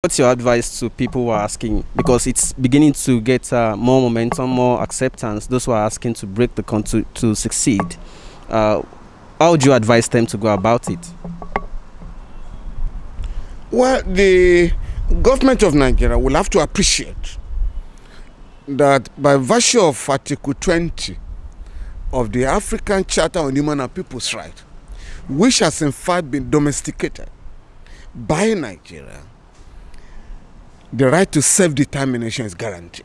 What's your advice to people who are asking, because it's beginning to get more momentum, more acceptance, those who are asking to break the country to succeed? How would you advise them to go about it? Well, the government of Nigeria will have to appreciate that by virtue of Article 20 of the African Charter on Human and People's Rights, which has in fact been domesticated by Nigeria, the right to self-determination is guaranteed.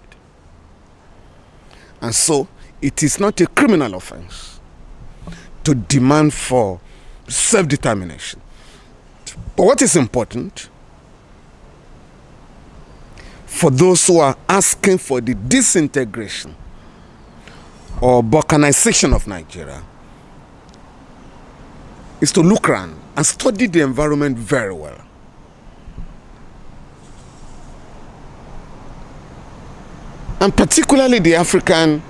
And so it is not a criminal offense to demand for self-determination. But what is important for those who are asking for the disintegration or balkanization of Nigeria is to look around and study the environment very well. And particularly the African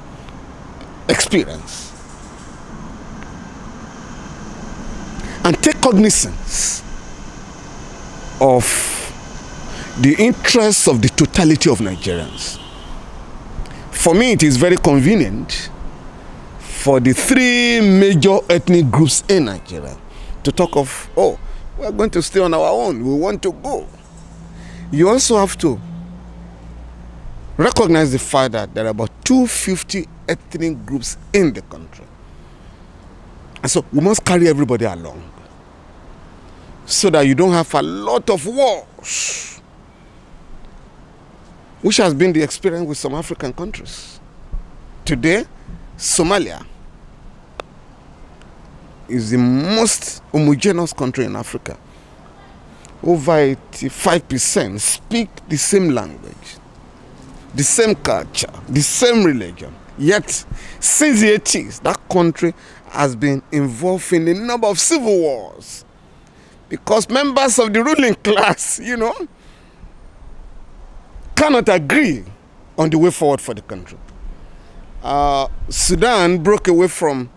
experience. And take cognizance of the interests of the totality of Nigerians. For me, it is very convenient for the three major ethnic groups in Nigeria to talk of, oh, we're going to stay on our own, we want to go. You also have to recognize the fact that there are about 250 ethnic groups in the country. And so we must carry everybody along so that you don't have a lot of wars, which has been the experience with some African countries. Today, Somalia is the most homogeneous country in Africa. Over 85% speak the same language, the same culture, the same religion. Yet, since the 80s, that country has been involved in a number of civil wars because members of the ruling class, cannot agree on the way forward for the country. Sudan broke away from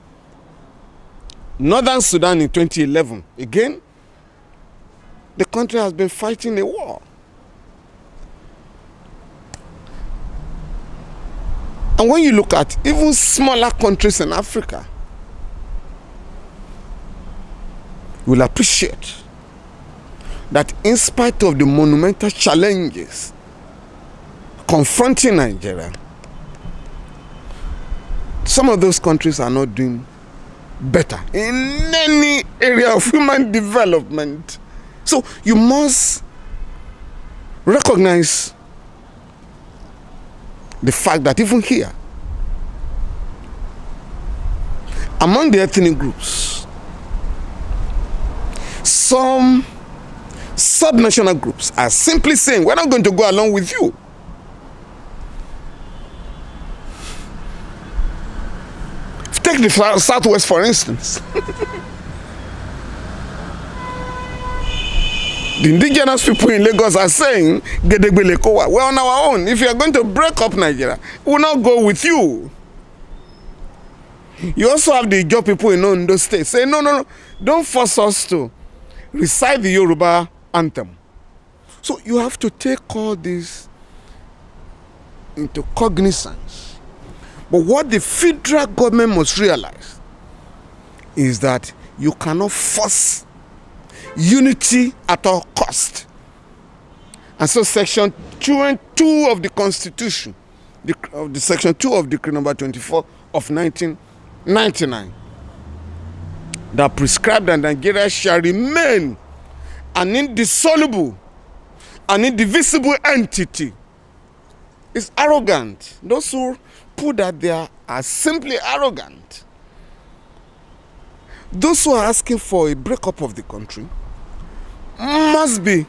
Northern Sudan in 2011. Again, the country has been fighting a war. And when you look at even smaller countries in Africa, you will appreciate that in spite of the monumental challenges confronting Nigeria, some of those countries are not doing better in any area of human development. So you must recognize the fact that even here, among the ethnic groups, some subnational groups are simply saying, we're not going to go along with you. Take the Southwest, for instance. The indigenous people in Lagos are saying, we're on our own. If you are going to break up Nigeria, we will not go with you. You also have the Ijaw people in Ondo State saying, no, don't force us to recite the Yoruba anthem. So you have to take all this into cognizance. But what the federal government must realize is that you cannot force unity at all cost. And so Section 2 and 2 of the Constitution, the Section 2 of Decree number 24 of 1999, that prescribed that Nigeria shall remain an indissoluble, an indivisible entity, is arrogant. Those who put that there are simply arrogant. Those who are asking for a breakup of the country must be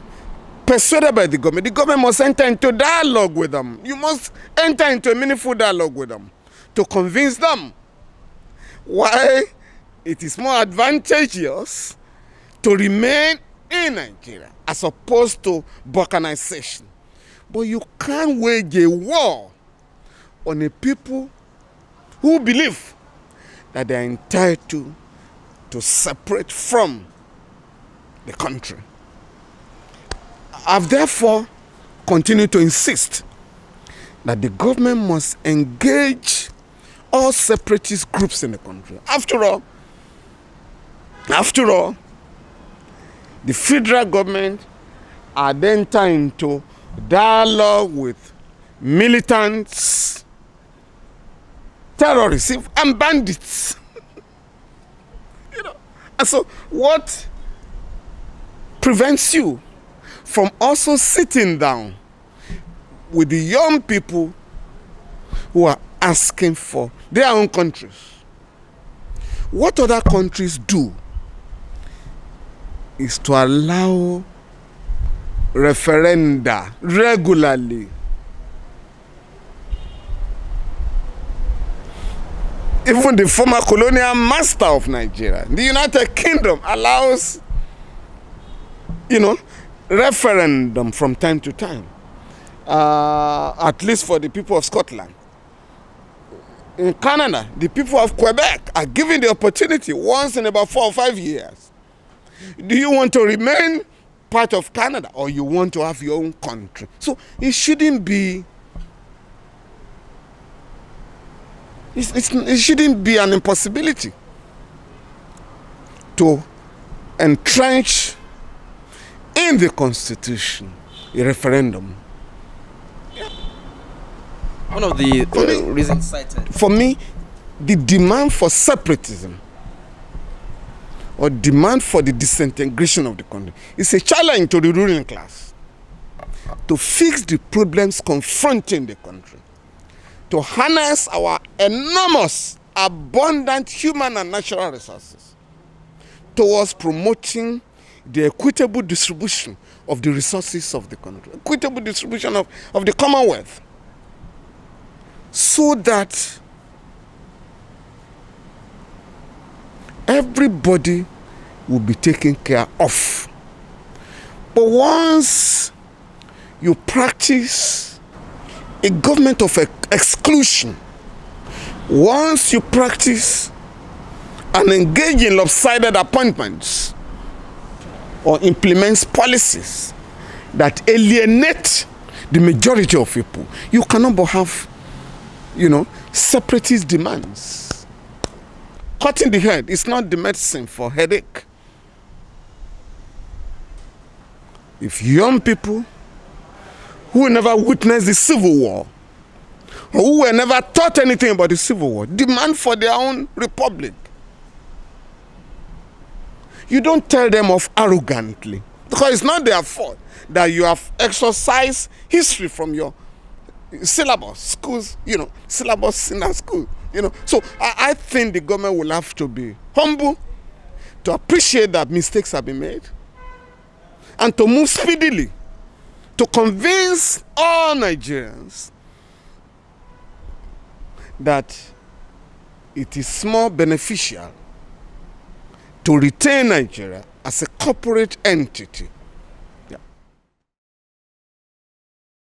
persuaded by the government. The government must enter into dialogue with them. You must enter into a meaningful dialogue with them to convince them why it is more advantageous to remain in Nigeria as opposed to balkanization. But you can't wage a war on a people who believe that they are entitled to separate from the country. I've therefore continued to insist that the government must engage all separatist groups in the country. After all, the federal government had entered into dialogue with militants, terrorists, and bandits. And so what prevents you from also sitting down with the young people who are asking for their own countries? What other countries do is to allow referenda regularly. Even the former colonial master of Nigeria, the United Kingdom, allows, referendum from time to time, at least for the people of Scotland. In Canada, the people of Quebec are given the opportunity once in about 4 or 5 years. Do you want to remain part of Canada, or you want to have your own country? So it shouldn't be it shouldn't be an impossibility to entrench in the Constitution a referendum. One of the reasons cited. For me, the demand for separatism or demand for the disintegration of the country is a challenge to the ruling class to fix the problems confronting the country, to harness our enormous, abundant human and natural resources towards promoting the equitable distribution of the resources of the country, equitable distribution of the Commonwealth, so that everybody will be taken care of. But once you practice a government of exclusion, once you practice and engage in lopsided appointments or implements policies that alienate the majority of people, you cannot but have, separatist demands. Cutting the head is not the medicine for headache. If young people who never witnessed the Civil War, or who were never taught anything about the Civil War, demand for their own republic, you don't tell them off arrogantly, because it's not their fault that you have exercised history from your syllabus, schools, syllabus in our school, So I think the government will have to be humble, to appreciate that mistakes have been made, and to move speedily to convince all Nigerians that it is more beneficial to retain Nigeria as a corporate entity